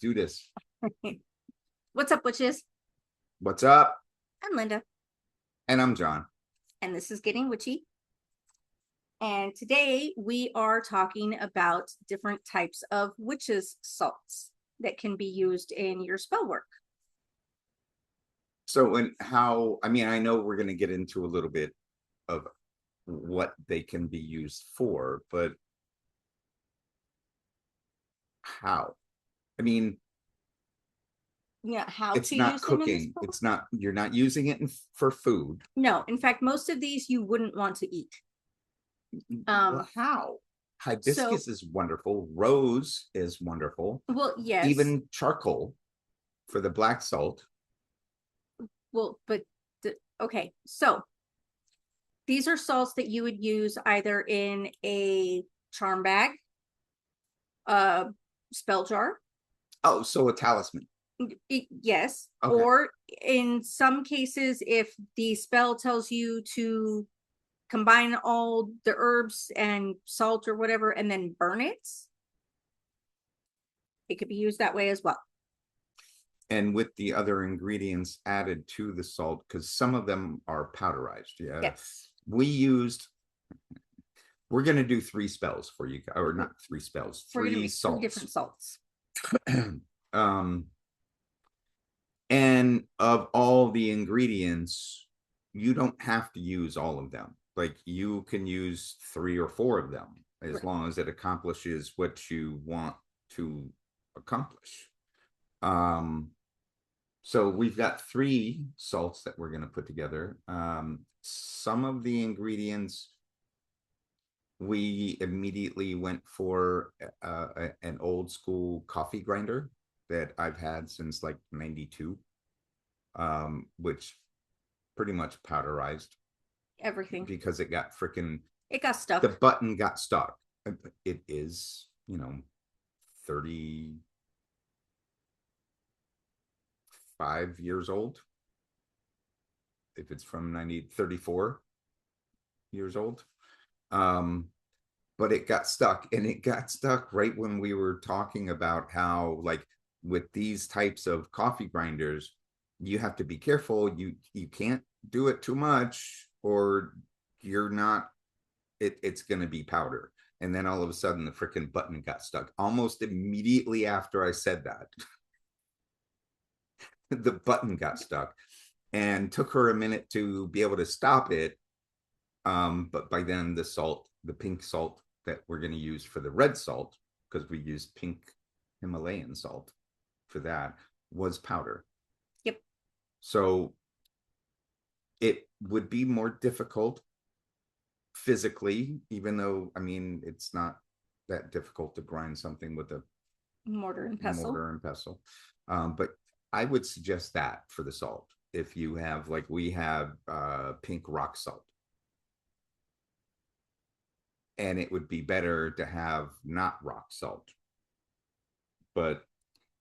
do this. What's up, witches? What's up? I'm Linda, And I'm John. and this is Getting Witchy. And today we are talking about different types of witches' salts that can be used in your spell work. So, and how, I know we're going to get into a little bit of what they can be used for, but how? I mean, Yeah, how it's to not use them in the cooking. spell work? It's not, you're not using it for food. No, in fact, most of these you wouldn't want to eat. Well, how? So, Hibiscus is wonderful. Rose is wonderful. well, yes. Even charcoal for the black salt. Well, but okay. So these are salts that you would use either in a charm bag, a spell jar. Oh, so a talisman. Yes. Okay. Or in some cases, if the spell tells you to combine all the herbs and salt or whatever and then burn it, it could be used that way as well. And with the other ingredients added to the salt, because some of them are powderized. Yeah. Yes. We're going to do 3 spells for you, or not 3 spells, We're going to 3 make 3 different salts. salts. And of all the ingredients, you don't have to use all of them. Like you can use 3 or 4 of them as Right. long as it accomplishes what you want to accomplish. So we've got 3 salts that we're going to put together. Some of the ingredients we immediately went for an old school coffee grinder that I've had since like 92, which pretty much powderized Everything. because it got freaking, It got stuck. the button got stuck. It is, 35 years old. If it's from 34 years old. But it got stuck, and it got stuck right when we were talking about how, like, with these types of coffee grinders, you have to be careful. You can't do it too much, or you're not, it's going to be powder. And then all of a sudden the freaking button got stuck almost immediately after I said that. The button got stuck, and took her a minute to be able to stop it. But by then the pink salt that we're going to use for the red salt, because we use pink Himalayan salt for that, was powder. Yep. So it would be more difficult physically, even though, it's not that difficult to grind something with a Mortar and pestle. But I would suggest that for the salt. If you have, like we have, pink rock salt. And it would be better to have not rock salt. But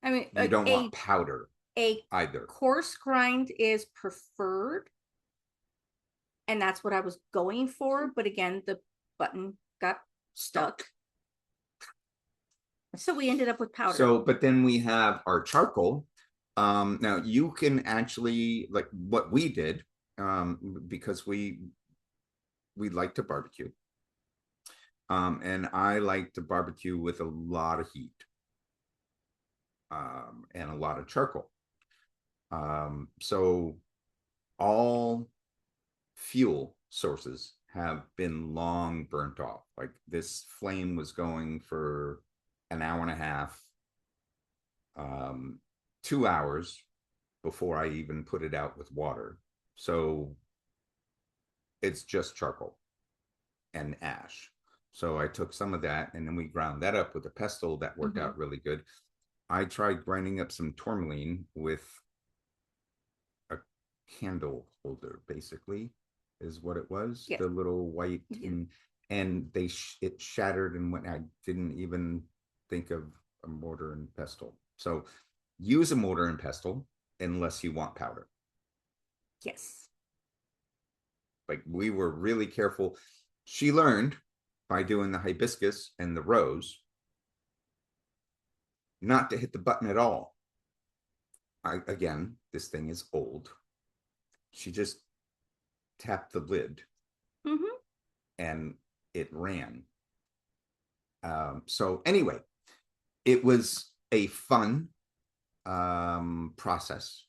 you don't want powder either. Coarse grind is preferred. And that's what I was going for. But again, the button got stuck. So we ended up with powder. So, but then we have our charcoal. Now you can actually, like what we did, because we like to barbecue. And I like to barbecue with a lot of heat, and a lot of charcoal. So all fuel sources have been long burnt off. Like this flame was going for an hour and a half, 2 hours before I even put it out with water. So it's just charcoal and ash. So I took some of that, and then we ground that up with a pestle that worked out really good. I tried grinding up some tourmaline with a candle holder, basically, is what it was. Yeah. The little white, and it shattered, and when I didn't even think of a mortar and pestle. So use a mortar and pestle unless you want powder. Yes. Like we were really careful. She learned by doing the hibiscus and the rose. not to hit the button at all. Again, this thing is old. She just tapped the lid Mm-hmm. and it ran. So anyway, it was a fun process.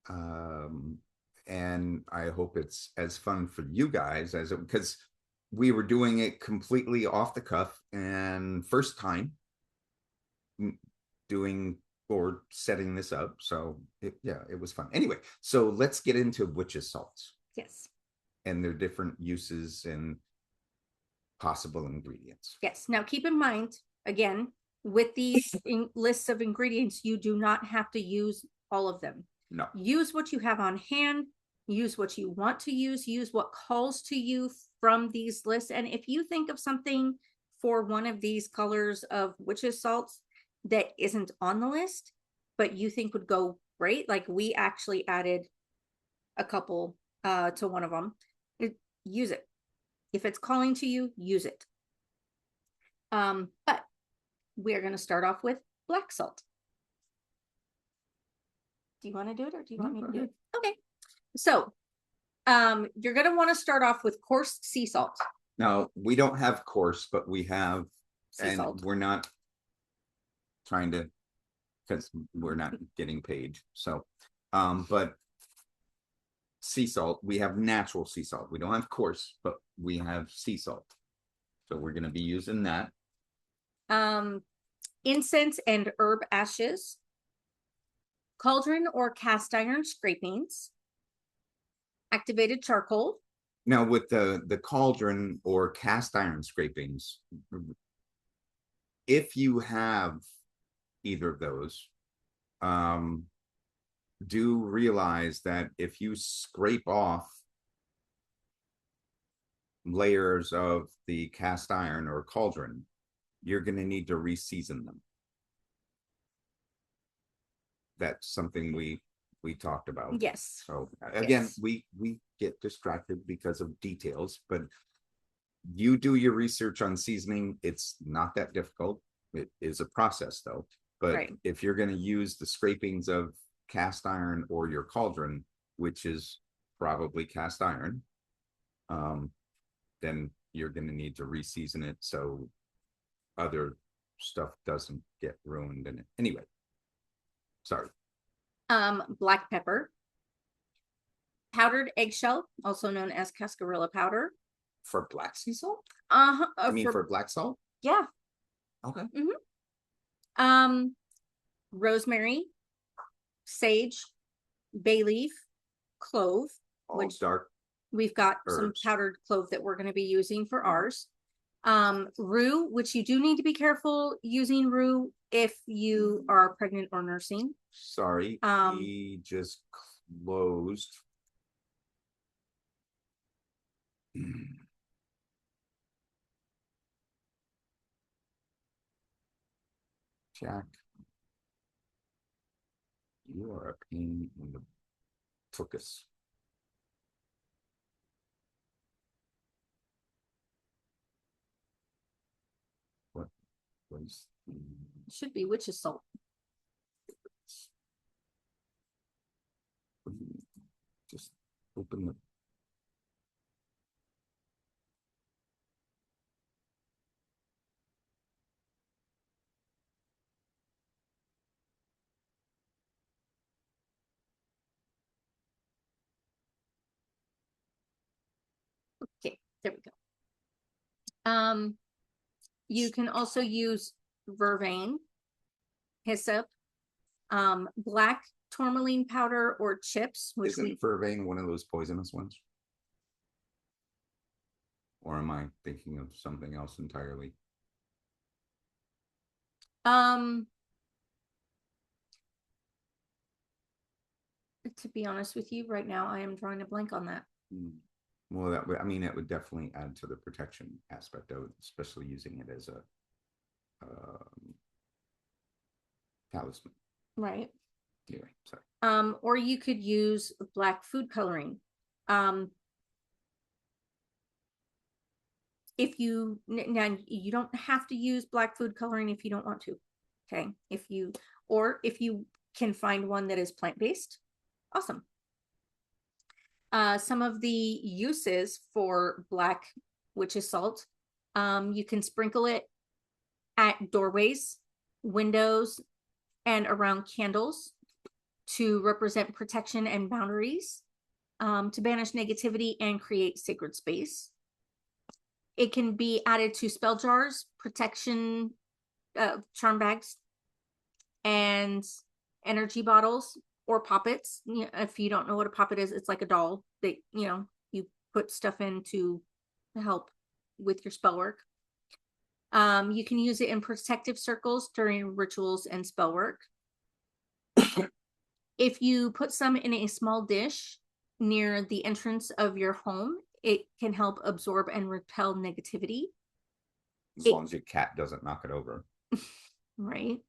And I hope it's as fun for you guys as it, because we were doing it completely off the cuff and first time doing or setting this up. So yeah, it was fun. Anyway, so let's get into witches salts Yes. and their different uses and possible ingredients. Yes. Now keep in mind, again, with these lists of ingredients, you do not have to use all of them. No. Use what you have on hand, use what you want to use what calls to you from these lists. And if you think of something for one of these colors of witches salts that isn't on the list, but you think would go great, like we actually added a couple to one of them, use it. If it's calling to you, use it. But we're going to start off with black salt. Do you want to do it or do you want me to do it? Okay. So, you're going to want to start off with coarse sea salt. Now, we don't have coarse, but we have, Sea and salt. we're not trying to, because we're not getting paid. So, but sea salt, we have natural sea salt. We don't have coarse, but we have sea salt. So we're going to be using that. Incense and herb ashes, cauldron or cast iron scrapings, activated charcoal. Now with the cauldron or cast iron scrapings, if you have either of those, do realize that if you scrape off layers of the cast iron or cauldron, you're going to need to reseason them. That's something we talked about. Yes. So again, Yes. we get distracted because of details, but you do your research on seasoning. It's not that difficult. It is a process though. But Right. if you're going to use the scrapings of cast iron or your cauldron, which is probably cast iron, then you're going to need to reseason it so other stuff doesn't get ruined in it. Anyway, sorry. Black pepper, powdered eggshell, also known as cascarilla powder. For black sea salt? I mean, for black salt? Yeah. Okay. Rosemary, sage, bay leaf, clove, All which dark. we've got herbs. some powdered clove that we're going to be using for ours. Rue, which you do need to be careful using rue if you are pregnant or nursing. Sorry, he just closed. Jack, you are a pain in the tuchus. What was Should be witch's salt. just open the Okay, there we go. You can also use vervain, hyssop, black tourmaline powder or chips, which isn't vervain one of those poisonous ones? Or am I thinking of something else entirely? To be honest with you, right now I am drawing a blank on that. Well, that would, I mean, it would definitely add to the protection aspect of it, especially using it as a talisman. Right. Anyway, sorry. Or you could use black food coloring. If you now you don't have to use black food coloring if you don't want to. Okay. If you can find one that is plant-based, awesome. Some of the uses for black witch's salt, you can sprinkle it at doorways, windows, and around candles to represent protection and boundaries, to banish negativity and create sacred space. It can be added to spell jars, protection, charm bags, and energy bottles or poppets. If you don't know what a poppet is, it's like a doll that you put stuff in to help with your spell work. You can use it in protective circles during rituals and spell work. If you put some in a small dish near the entrance of your home, it can help absorb and repel negativity. As long as your cat doesn't knock it over. Right.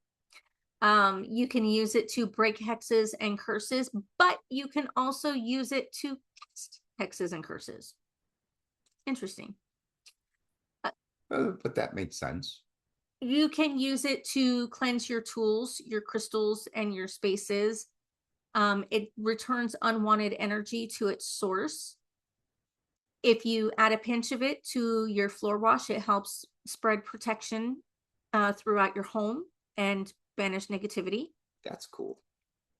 You can use it to break hexes and curses, but you can also use it to cast hexes and curses. Interesting. But that makes sense. You can use it to cleanse your tools, your crystals, and your spaces. It returns unwanted energy to its source. If you add a pinch of it to your floor wash, it helps spread protection throughout your home and banish negativity. That's cool.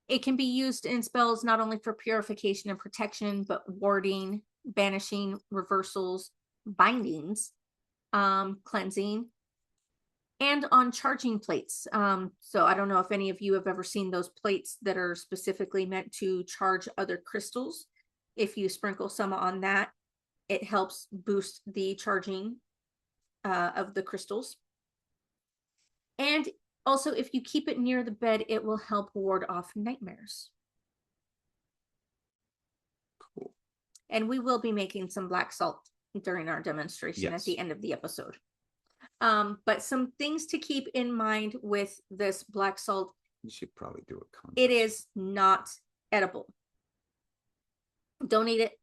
It can be used in spells not only for purification and protection, but warding, banishing, reversals, bindings, cleansing, and on charging plates. So I don't know if any of you have ever seen those plates that are specifically meant to charge other crystals. If you sprinkle some on that, it helps boost the charging of the crystals. And also, if you keep it near the bed, it will help ward off nightmares. Cool. And we will be making some black salt during our demonstration at the end of the episode. But some things to keep in mind with this black salt. You should probably do a contest. It is not edible. Don't eat it.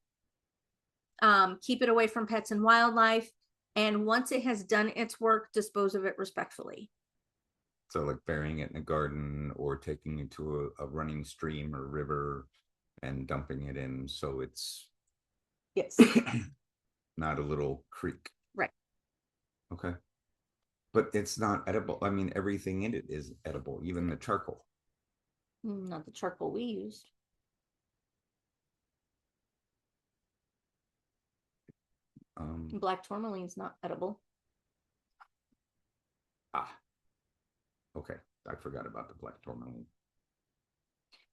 Keep it away from pets and wildlife. And once it has done its work, dispose of it respectfully. So like burying it in a garden or taking it to a running stream or river and dumping it in so it's yes not a little creek. Right. Okay. But it's not edible. I mean, everything in it is edible, even the charcoal. Not the charcoal we used. Black tourmaline's not edible. Okay. I forgot about the black tourmaline.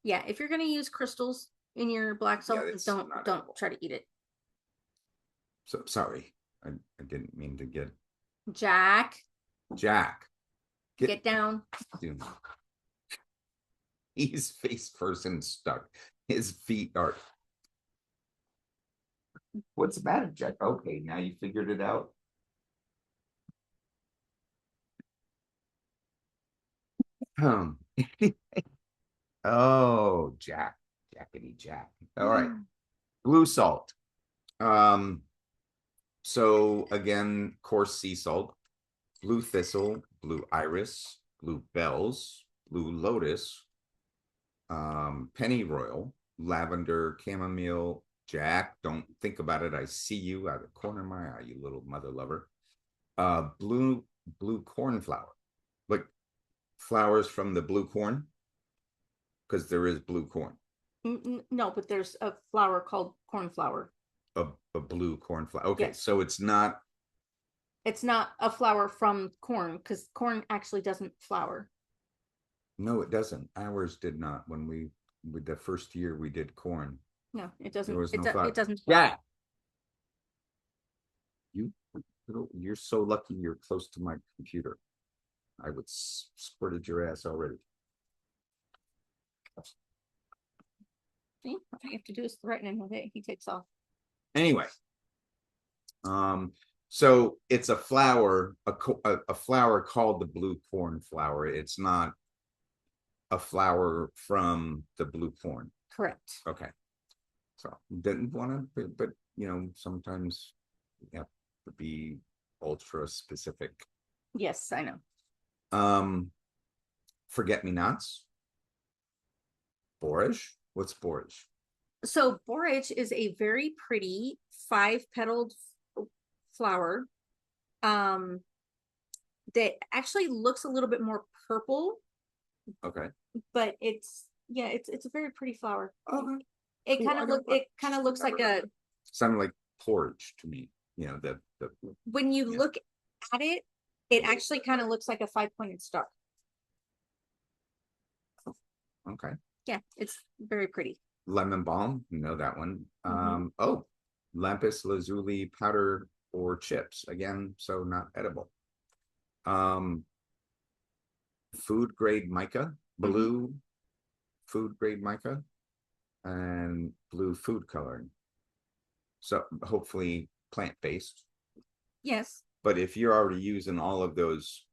Yeah, if you're going to use crystals in your black salt, don't edible. Try to eat it. So sorry. I didn't mean to get Jack. Get down. Dude. He's face first and stuck. His feet are. What's the matter, Jack? Okay, now you figured it out. Oh, Jackety Jack. All right. Blue salt. So again, coarse sea salt, blue thistle, blue iris, blue bells, blue lotus, pennyroyal, lavender, chamomile. Jack, don't think about it. I see you out of the corner of my eye, you little mother lover. Blue cornflower, like flowers from the blue corn, because there is blue corn. No, but there's a flower called cornflower. A blue cornflower. Okay, yes. So it's not a flower from corn, because corn actually doesn't flower. No, it doesn't. Ours did not. When with the first year we did corn. No, it doesn't. It doesn't. Yeah. You're so lucky you're close to my computer. I would squirted your ass already. See, all you have to do is threaten him with it. He takes off. Anyway, so it's a flower, a flower called the blue cornflower. It's not a flower from the blue corn. Correct. Okay. So didn't want to, but sometimes you have to be ultra specific. Yes, I know. Forget-me-nots. Borage. What's borage? So borage is a very pretty 5-petaled flower. That actually looks a little bit more purple, Okay. but it's a very pretty flower. Okay. It Cool. kind of looks like a Sounded like porridge to me. You know, the when you Yeah. look at it, it actually kind of looks like a 5-pointed star. okay. Yeah, it's very pretty. Lemon balm, you know that one. Mhm. Oh, lapis lazuli powder or chips. Again, so not edible. Food grade mica, blue food grade mica, and blue food coloring. So hopefully plant-based. Yes. But if you're already using all of those,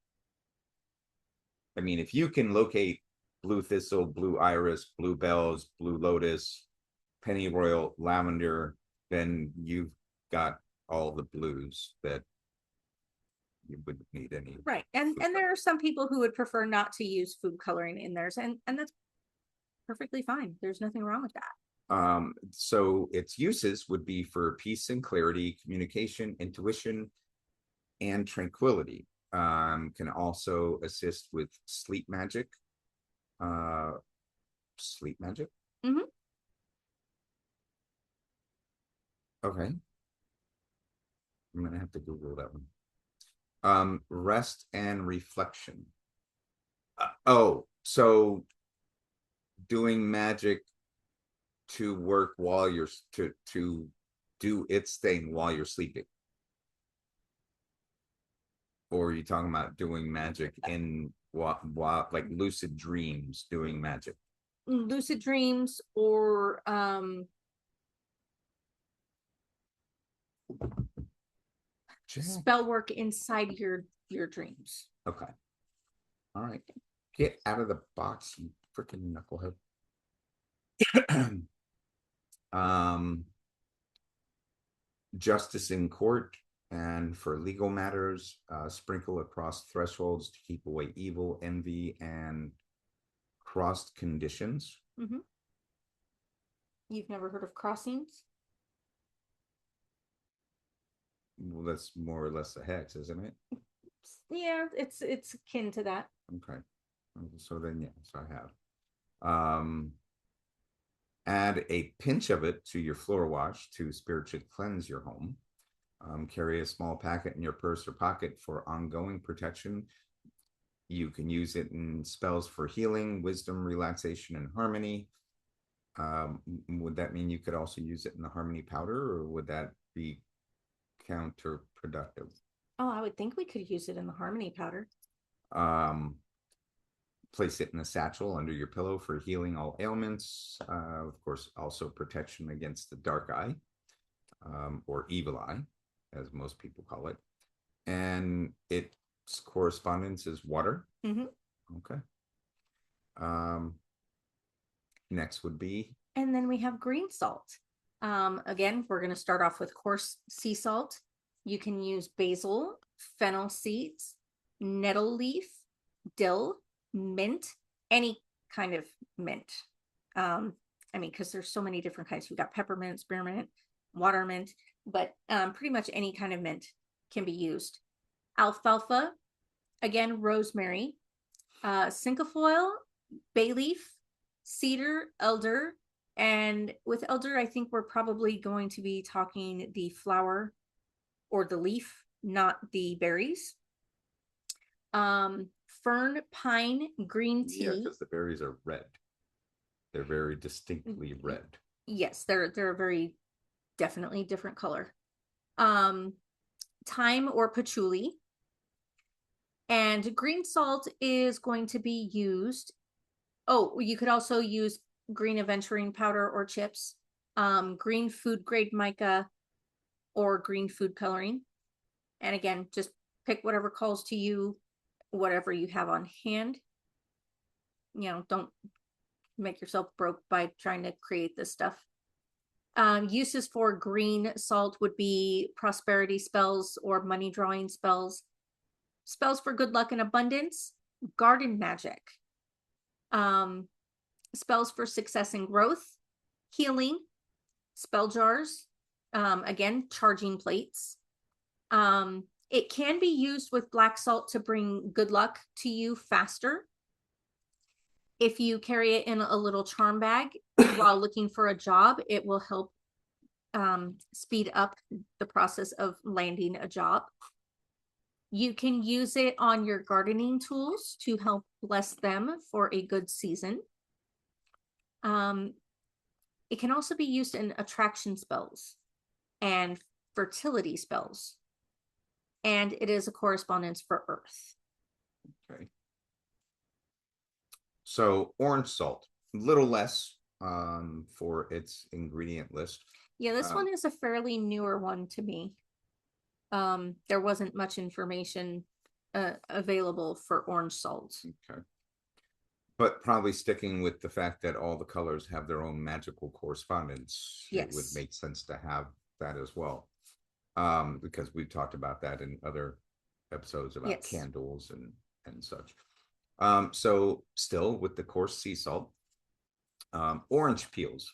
I mean, if you can locate blue thistle, blue iris, blue bells, blue lotus, pennyroyal, lavender, then you've got all the blues that you wouldn't need any. Right. And there are some people who would prefer not to use food coloring in theirs, and that's perfectly fine. There's nothing wrong with that. So its uses would be for peace and clarity, communication, intuition, and tranquility. Can also assist with sleep magic. Sleep magic. Mhm. Okay. I'm gonna have to Google that one. Rest and reflection. So doing magic to work while you're to do its thing while you're sleeping. Or are you talking about doing magic in what like lucid dreams doing magic? Lucid dreams or spell work inside your dreams. Okay. All right. Get out of the box, you freaking knucklehead. um Justice in court and for legal matters, sprinkle across thresholds to keep away evil, envy, and crossed conditions. Mm-hmm. You've never heard of crossings? Well, that's more or less a hex, isn't it? Yeah, it's akin to that. Okay. So then, yes, I have. Add a pinch of it to your floor wash to spiritually cleanse your home. Carry a small packet in your purse or pocket for ongoing protection. You can use it in spells for healing, wisdom, relaxation, and harmony. Would that mean you could also use it in the harmony powder, or would that be counterproductive? Oh, I would think we could use it in the harmony powder. Place it in a satchel under your pillow for healing all ailments. Of course, also protection against the dark eye, or evil eye, as most people call it. And its correspondence is water. Mm-hmm. Okay. Next would be. And then we have green salt. Again, we're going to start off with coarse sea salt. You can use basil, fennel seeds, nettle leaf, dill, mint, any kind of mint. I mean, because there's so many different kinds. We've got peppermint, spearmint, water mint, but pretty much any kind of mint can be used. Alfalfa, again, rosemary, cinquefoil, bay leaf, cedar, elder, and with elder, I think we're probably going to be talking the flower or the leaf, not the berries. Fern, pine, green tea. Yeah, because the berries are red. They're very distinctly red. Yes, they're a very definitely different color. Thyme or patchouli. And green salt is going to be used. Oh, you could also use green aventurine powder or chips, green food grade mica, or green food coloring. And again, just pick whatever calls to you, whatever you have on hand. You know, don't make yourself broke by trying to create this stuff. Uses for green salt would be prosperity spells or money drawing spells, spells for good luck and abundance, garden magic. Um, spells for success and growth, healing, spell jars, again, charging plates. It can be used with black salt to bring good luck to you faster. If you carry it in a little charm bag while looking for a job, it will help speed up the process of landing a job. You can use it on your gardening tools to help bless them for a good season. It can also be used in attraction spells and fertility spells. And it is a correspondence for Earth. Okay. So orange salt, a little less for its ingredient list. Yeah, this one is a fairly newer one to me. There wasn't much information available for orange salt. Okay. But probably sticking with the fact that all the colors have their own magical correspondence, it would Yes. make sense to have that as well. Because we've talked about that in other episodes about Yes. candles and such. So still with the coarse sea salt, orange peels,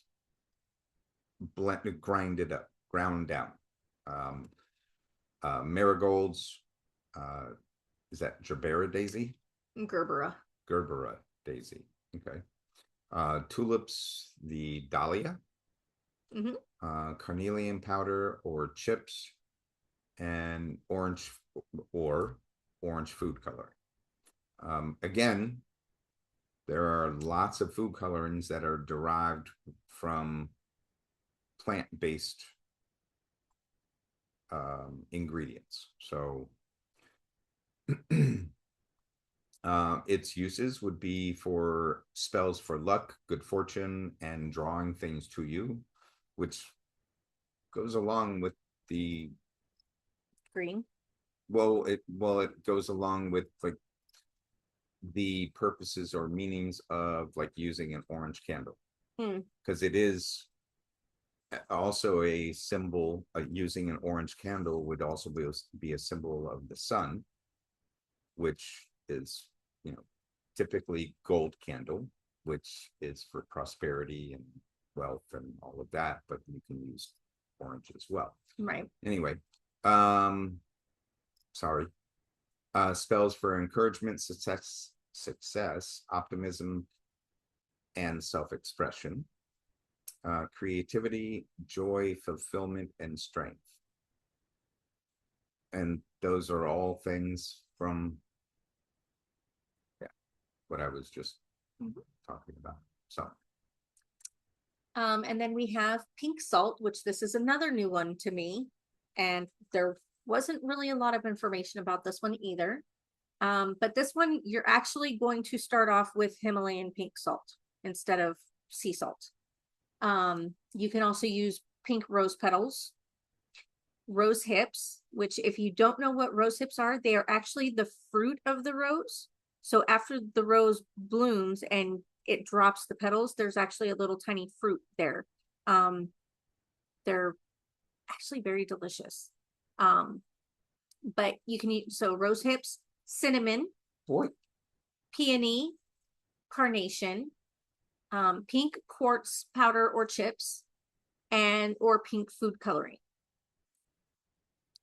ground down. Marigolds, is that Gerbera daisy? Gerbera. Gerbera daisy. Okay. Tulips, the dahlia, carnelian powder or chips, and orange food color. Again, there are lots of food colorings that are derived from plant-based ingredients. So its uses would be for spells for luck, good fortune, and drawing things to you, which goes along with the Green. it goes along with like the purposes or meanings of like using an orange candle, because it is also a symbol. Using an orange candle would also be a symbol of the sun, which is, typically gold candle, which is for prosperity and wealth and all of that, but you can use orange as well. Right. Anyway, sorry. Spells for encouragement, success, optimism, and self-expression. Creativity, joy, fulfillment, and strength. And those are all things from what I was just talking about. So and then we have pink salt, which this is another new one to me, and there wasn't really a lot of information about this one either. But this one, you're actually going to start off with Himalayan pink salt instead of sea salt. You can also use pink rose petals, rose hips, which if you don't know what rose hips are, they are actually the fruit of the rose. So after the rose blooms and it drops the petals, there's actually a little tiny fruit there. They're actually very delicious. But you can eat, so rose hips, cinnamon, peony, carnation, pink quartz powder or chips, or pink food coloring.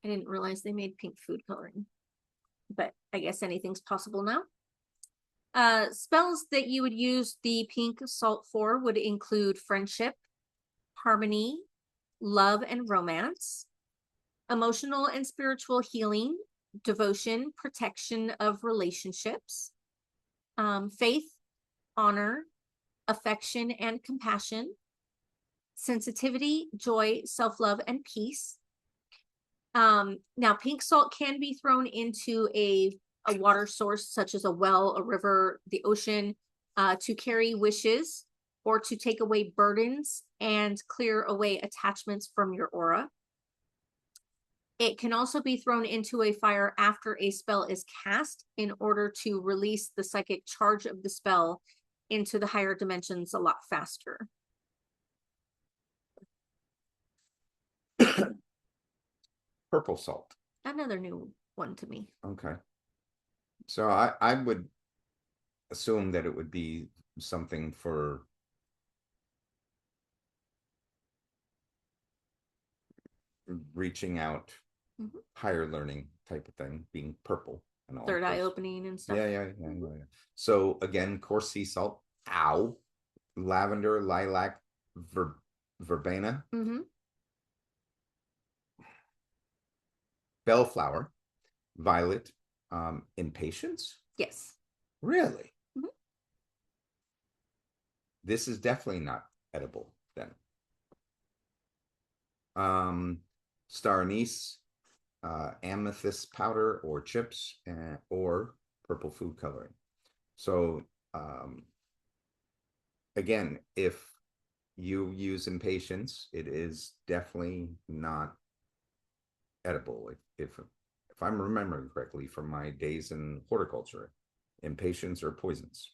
I didn't realize they made pink food coloring, but I guess anything's possible now. Spells that you would use the pink salt for would include friendship, harmony, love and romance, emotional and spiritual healing, devotion, protection of relationships, faith, honor, affection and compassion, sensitivity, joy, self-love, and peace. Now pink salt can be thrown into a water source such as a well, a river, the ocean, to carry wishes or to take away burdens and clear away attachments from your aura. It can also be thrown into a fire after a spell is cast in order to release the psychic charge of the spell into the higher dimensions a lot faster. Purple salt. Another new one to me. Okay. So I would assume that it would be something for reaching out, higher learning type of thing, being purple and all. Third eye opening and stuff. Yeah. So again, coarse sea salt, ow, lavender, lilac, verbena, bellflower, violet, impatience. Yes. Really? This is definitely not edible then. Star anise, amethyst powder or chips, or purple food coloring. So again, if you use impatience, it is definitely not edible. If I'm remembering correctly from my days in horticulture, impatiens are poisons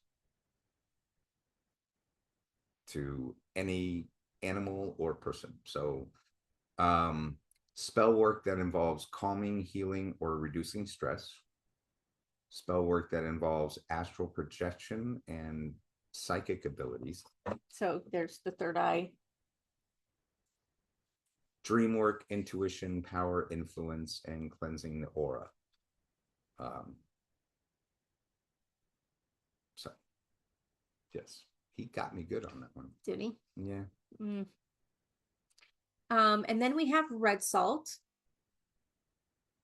to any animal or person. So spell work that involves calming, healing, or reducing stress. Spell work that involves astral projection and psychic abilities. So there's the third eye. Dream work, intuition, power, influence, and cleansing the aura. So, yes, he got me good on that one. Did he? Yeah. And then we have red salt.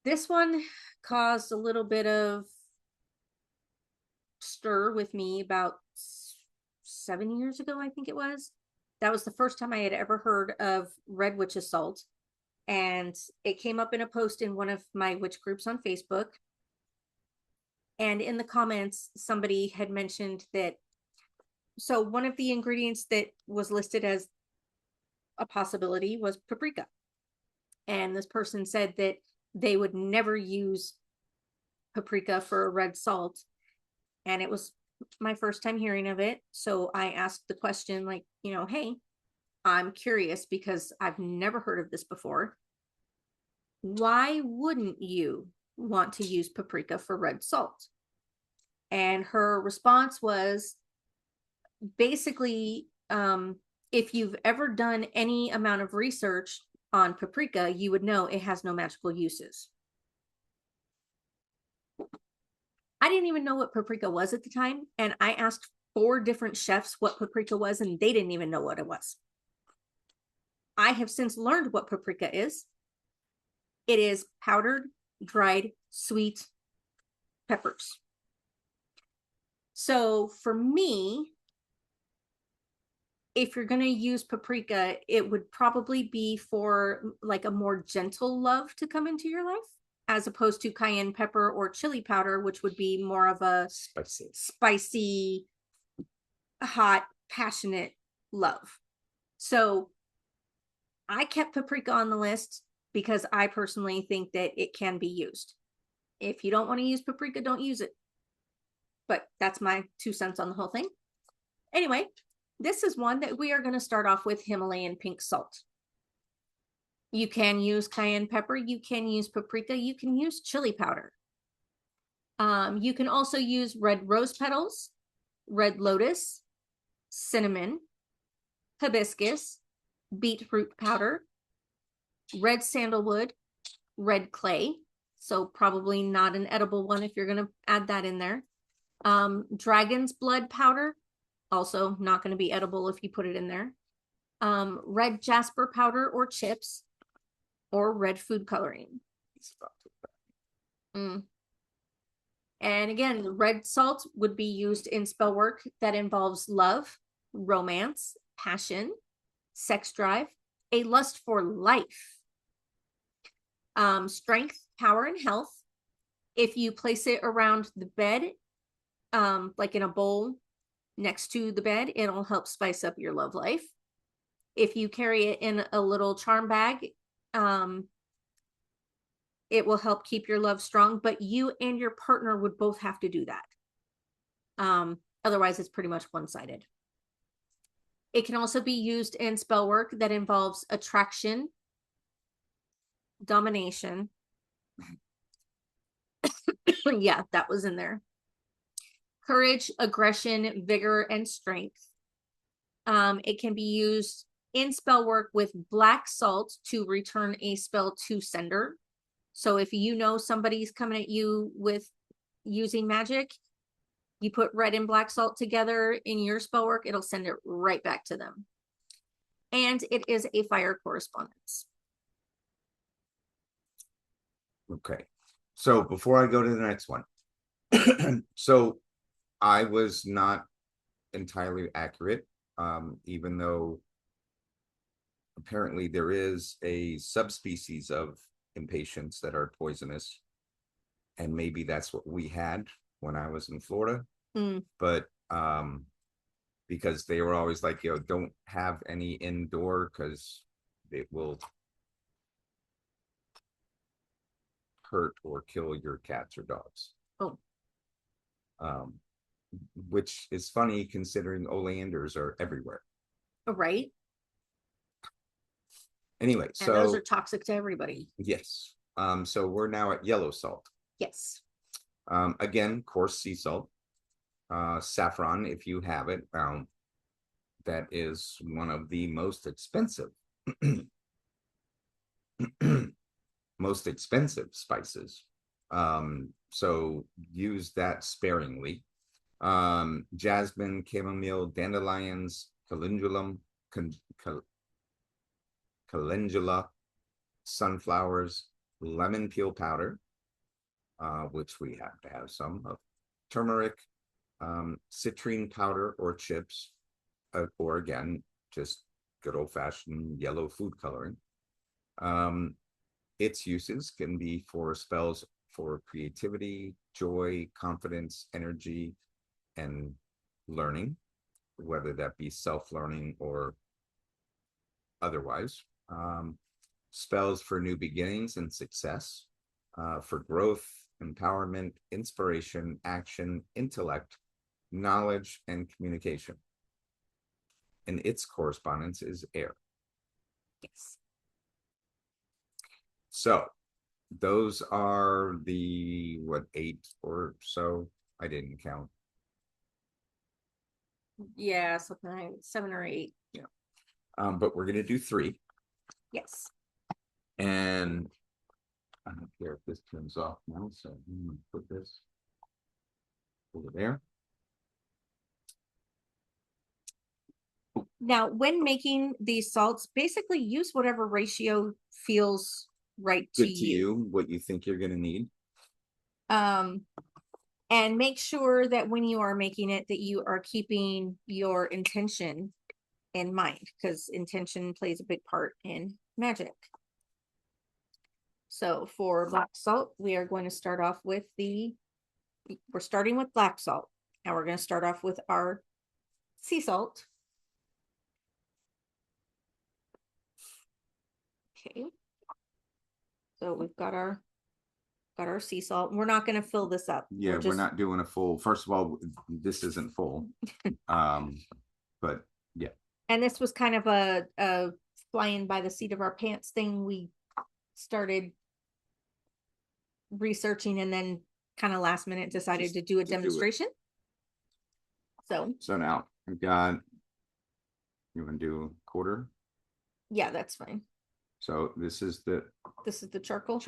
This one caused a little bit of stir with me about 7 years ago, I think it was. That was the first time I had ever heard of red witch's salt. And it came up in a post in one of my witch groups on Facebook. And in the comments, somebody had mentioned that. So one of the ingredients that was listed as a possibility was paprika. And this person said that they would never use paprika for a red salt. And it was my first time hearing of it. So I asked the question, like, hey, I'm curious because I've never heard of this before. Why wouldn't you want to use paprika for red salt? And her response was basically, if you've ever done any amount of research on paprika, you would know it has no magical uses. I didn't even know what paprika was at the time. And I asked 4 different chefs what paprika was, and they didn't even know what it was. I have since learned what paprika is. It is powdered, dried, sweet peppers. So for me, if you're going to use paprika, it would probably be for like a more gentle love to come into your life, as opposed to cayenne pepper or chili powder, which would be more of a spicy, hot, passionate love. So I kept paprika on the list because I personally think that it can be used. If you don't want to use paprika, don't use it. But that's my 2 cents on the whole thing. Anyway, this is one that we are going to start off with Himalayan pink salt. You can use cayenne pepper. You can use paprika. You can use chili powder. You can also use red rose petals, red lotus, cinnamon, hibiscus, beetroot powder, red sandalwood, red clay. So probably not an edible one if you're going to add that in there. Dragon's blood powder, also not going to be edible if you put it in there. Red jasper powder or chips, or red food coloring. And again, red salt would be used in spell work that involves love, romance, passion, sex drive, a lust for life, strength, power, and health. If you place it around the bed, like in a bowl next to the bed, it'll help spice up your love life. If you carry it in a little charm bag, it will help keep your love strong, but you and your partner would both have to do that. Otherwise, it's pretty much one-sided. It can also be used in spell work that involves attraction, domination. Yeah, that was in there. courage, aggression, vigor, and strength. It can be used in spell work with black salt to return a spell to sender. So if you know somebody's coming at you with using magic, you put red and black salt together in your spell work, it'll send it right back to them. And it is a fire correspondence. Okay. So before I go to the next one, so I was not entirely accurate, even though apparently there is a subspecies of impatiens that are poisonous. And maybe that's what we had when I was in Florida. But because they were always like, don't have any indoor because it will hurt or kill your cats or dogs. Oh. Which is funny considering oleanders are everywhere. Right. Anyway, and so those are toxic to everybody. Yes. So we're now at yellow salt. Yes. Again, coarse sea salt. Saffron, if you have it. That is one of the most expensive most expensive spices. So use that sparingly. Jasmine, chamomile, dandelions, calendula, sunflowers, lemon peel powder, which we have to have some of, turmeric, citrine powder or chips, or again, just good old-fashioned yellow food coloring. Its uses can be for spells for creativity, joy, confidence, energy, and learning, whether that be self-learning or otherwise. Spells for new beginnings and success, for growth, empowerment, inspiration, action, intellect, knowledge, and communication. And its correspondence is air. Yes. So those are the, 8 or so? I didn't count. Yeah, something like 7 or 8. Yeah. But we're going to do 3. Yes. And I don't care if this turns off now, so I'm going to put this over there. Now, when making these salts, basically use whatever ratio feels right to Good to you, what you think you're going to need. And make sure that when you are making it, that you are keeping your intention in mind, because intention plays a big part in magic. So for black salt, we are going to start off with we're starting with black salt. Now we're going to start off with our sea salt. Okay. So we've got our sea salt. We're not going to fill this up. Yeah, we're not doing a full. First of all, this isn't full. But yeah. And this was kind of a flying by the seat of our pants thing. We started researching and then kind of last minute decided to do a demonstration. So now I've got, you want to do a quarter? Yeah, that's fine. So this is the charcoal.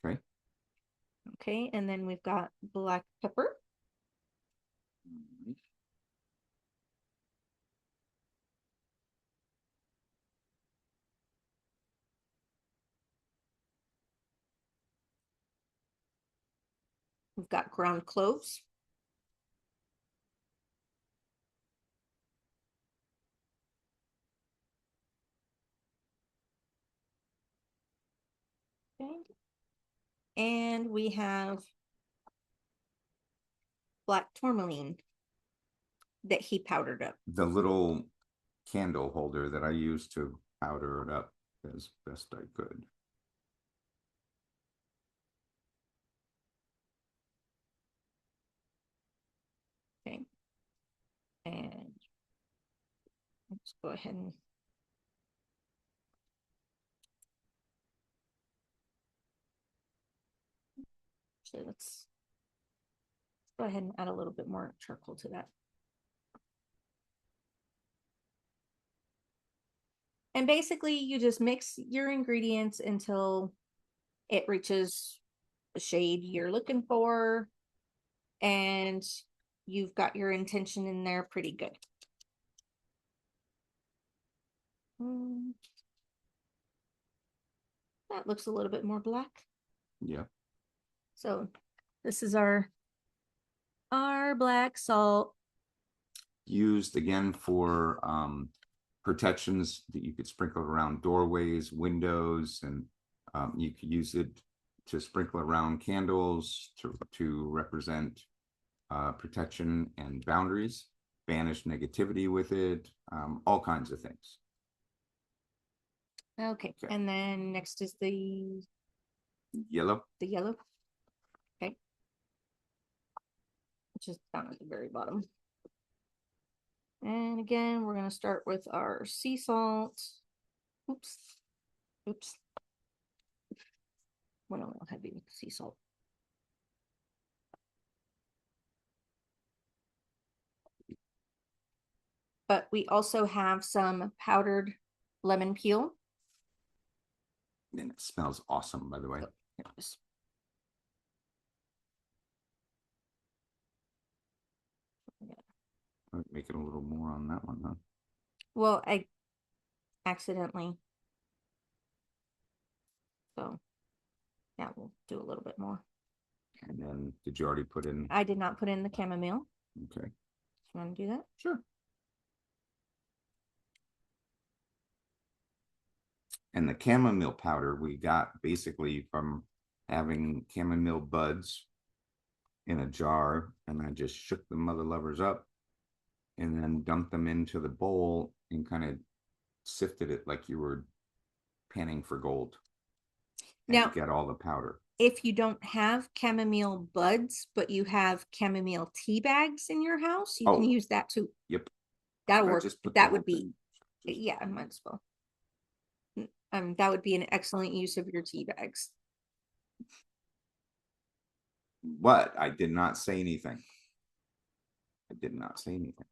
Okay. Okay, and then we've got black pepper. We've got ground cloves. Okay. And we have black tourmaline that he powdered up. The little candle holder that I used to powder it up as best I could. Okay. And let's go ahead and actually let's Go ahead and add a little bit more charcoal to that. And basically you just mix your ingredients until it reaches the shade you're looking for. And you've got your intention in there pretty good. That looks a little bit more black. Yeah. So this is our black salt. Used again for protections that you could sprinkle around doorways, windows, and you could use it to sprinkle around candles to represent protection and boundaries, banish negativity with it, all kinds of things. Okay. And then next is the Yellow. Okay. Which is down at the very bottom. And again, we're going to start with our sea salt. Oops. Went a little heavy with the sea salt. But we also have some powdered lemon peel. And it smells awesome, by the way. Yes. Make it a little more on that one, huh? Well, I accidentally. So, yeah, we'll do a little bit more. And then, did you already put in? I did not put in the chamomile. Okay. You want to do that? Sure. And the chamomile powder we got basically from having chamomile buds in a jar, and I just shook the mother lovers up and then dumped them into the bowl and kind of sifted it like you were panning for gold. And Now, get all the powder. If you don't have chamomile buds, but you have chamomile tea bags in your house, you can use that too. Yep. That'll work. That would be, yeah, I might as well. That would be an excellent use of your tea bags. But I did not say anything. I did not say anything.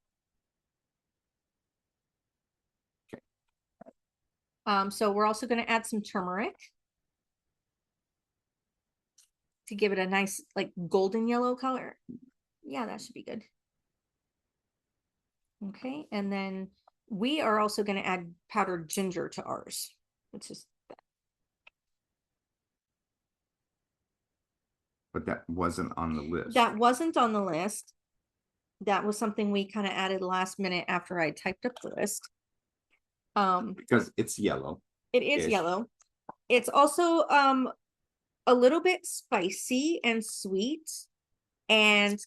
Okay. So we're also going to add some turmeric to give it a nice, like, golden yellow color. Yeah, that should be good. Okay, and then we are also going to add powdered ginger to ours, which is that. But that wasn't on the list. That wasn't on the list. That was something we kind of added last minute after I typed up the list. Because it's yellow. It is yellow. It's also a little bit spicy and sweet, and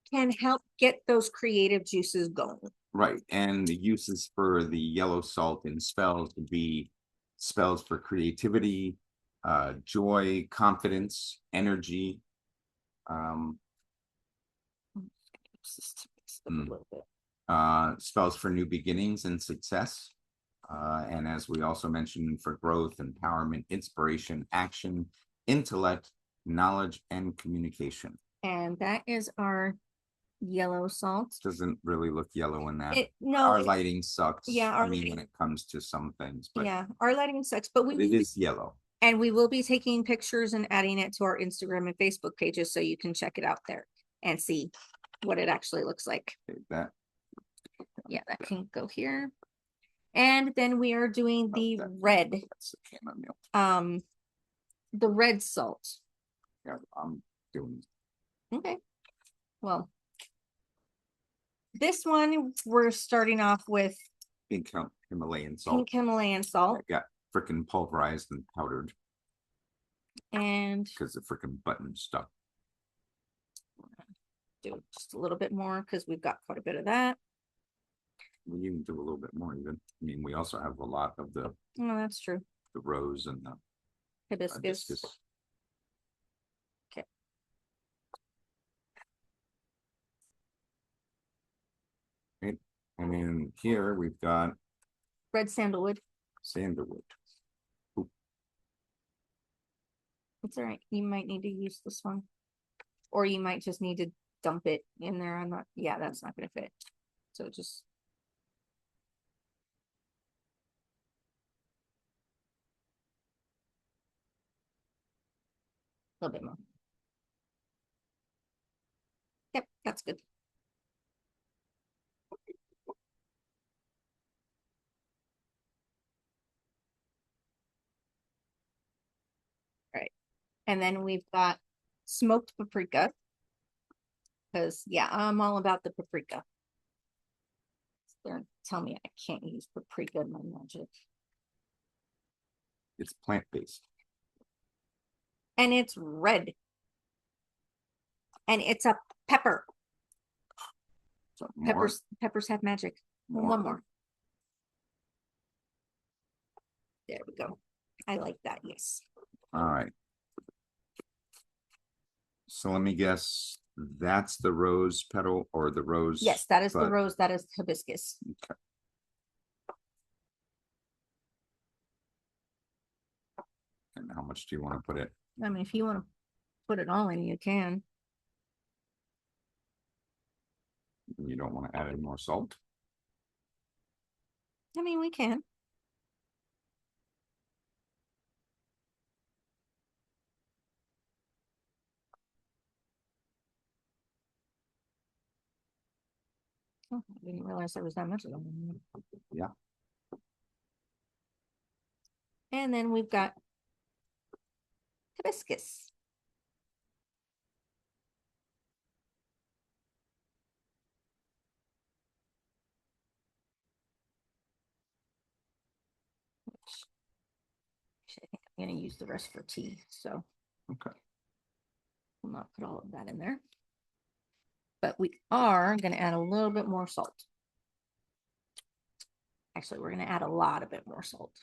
can help get those creative juices going. Right. And the uses for the yellow salt in spells would be spells for creativity, joy, confidence, energy. Spells for new beginnings and success. And as we also mentioned, for growth, empowerment, inspiration, action, intellect, knowledge, and communication. And that is our yellow salt. Doesn't really look yellow in that. No, our lighting sucks. Yeah, I mean, when it comes to some things, but yeah, our lighting sucks, but it is yellow. And we will be taking pictures and adding it to our Instagram and Facebook pages, so you can check it out there and see what it actually looks like. That. Yeah, that can go here. And then we are doing the red. That's the chamomile. The red salt. Yeah, I'm doing. Okay. Well, this one we're starting off with Pink Himalayan salt. Pink Himalayan salt. Got freaking pulverized and powdered. And because the freaking button stuck. Do just a little bit more because we've got quite a bit of that. We even do a little bit more even. I mean, we also have a lot of the. No, that's true. The rose and the hibiscus. Okay. Right. And then here we've got red sandalwood. Sandalwood. Ooh. It's all right. You might need to use this one. or you might just need to dump it in there. I'm not, yeah, that's not gonna fit. So just. A little bit more. Yep, that's good. All right. And then we've got smoked paprika. Because, yeah, I'm all about the paprika. They're tell me I can't use paprika in my magic. It's plant-based. And it's red. And it's a pepper. So More? peppers have magic. One more. There we go. I like that, yes. All right. So let me guess, that's the rose petal or the rose? Yes, that is the bud? rose, that is hibiscus. Okay. And how much do you want to put it? I mean, if you want to put it all in, you can. You don't want to add any more salt? I mean, we can. Oh, I didn't realize there was that much of them. Yeah. And then we've got hibiscus. I think I'm going to use the rest for tea. So, okay. We'll not put all of that in there. But we are going to add a little bit more salt. Actually, we're going to add a lot of bit more salt.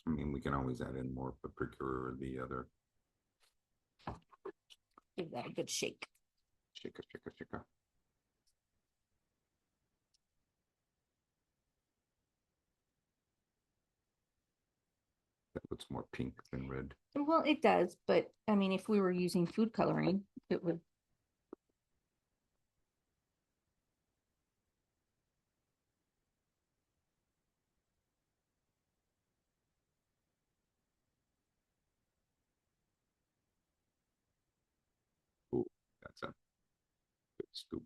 I mean, we can always add in more paprika or the other. Give that a good shake. Shake it, shake it, shake it. That looks more pink than red. Well, it does, but I mean, if we were using food coloring, it would. Ooh, that's a good scoop.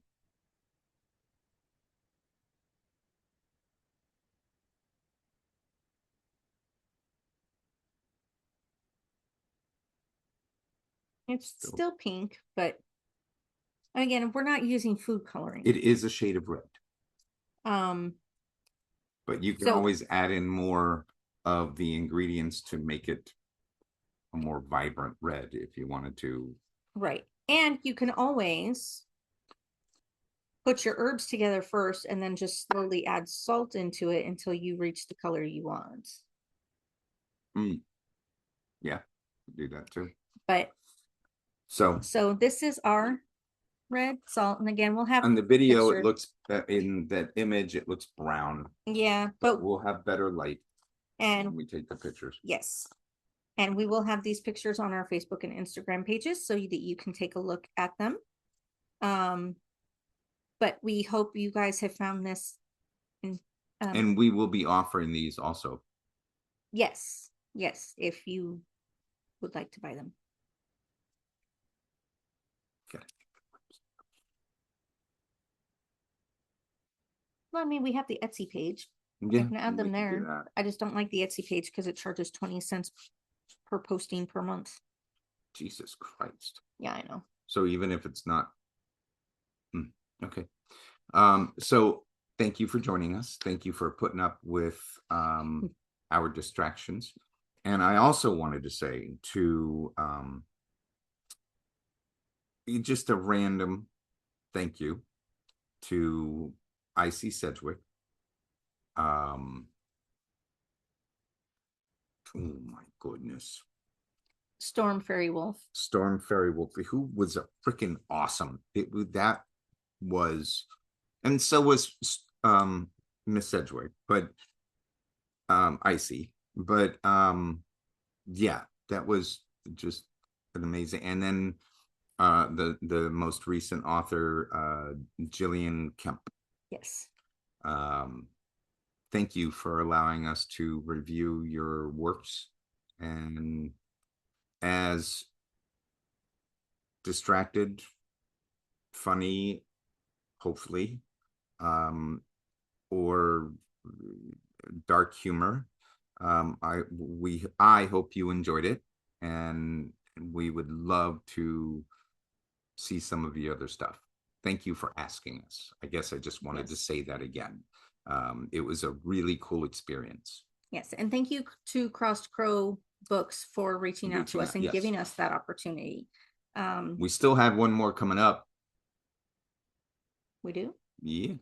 It's still pink, but again, we're not using food coloring. It is a shade of red. Um, but you can so, always add in more of the ingredients to make it a more vibrant red if you wanted to. right. And you can always put your herbs together first and then just slowly add salt into it until you reach the color you want. Yeah, do that too. But so this is our red salt, and again, we'll have on the video pictures. it looks in that image it looks brown. Yeah, but we'll have better light and when we take the pictures. Yes. And we will have these pictures on our Facebook and Instagram pages so that you can take a look at them. But we hope you guys have found this. And we will be offering these also. Yes. Yes. If you would like to buy them. Okay. Well, I mean, we have the Etsy page. Yeah, I can add them there. I just don't like the Etsy page because it charges 20 cents per posting per month. Jesus Christ. Yeah, I know. So even if it's not. Okay. So thank you for joining us. Thank you for putting up with our distractions. And I also wanted to say to just a random thank you to Icy Sedgwick. Oh my goodness. Storm Fairy Wolf, who was a freaking awesome. That was, and so was Miss Sedgwick, but Icy. But yeah, that was just an amazing, and then the most recent author, Gillian Kemp. Yes. Thank you for allowing us to review your works, and as distracted, funny, hopefully, or dark humor. I hope you enjoyed it, and we would love to see some of the other stuff. Thank you for asking us. I guess I just wanted to Yes. say that again. It was a really cool experience. Yes. And thank you to Crossed Crow Books for reaching out to us and Yes. giving us that opportunity. We still have one more coming up. We do? Yeah.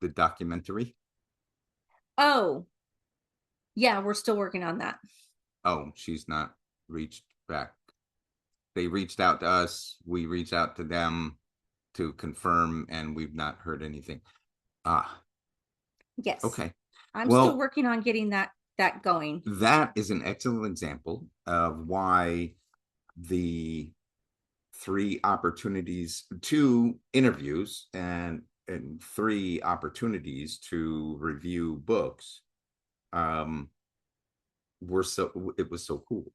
The documentary. Oh, yeah, we're still working on that. Oh, she's not reached back. They reached out to us. We reached out to them to confirm, and we've not heard anything. Ah, Yes. okay. I'm Well, still working on getting that going. that is an excellent example of why the two interviews and three opportunities to review books, um, it was so cool.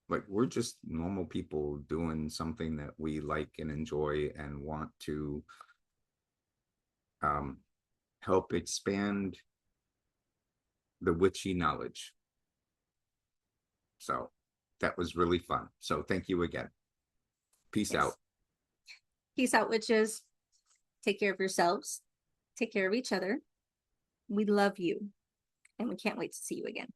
Like, we're just normal people doing something that we like and enjoy and want to um, help expand the witchy knowledge. So that was really fun. So thank you again. Peace Yes. out. Peace out, witches. Take care of yourselves. Take care of each other. We love you, and we can't wait to see you again.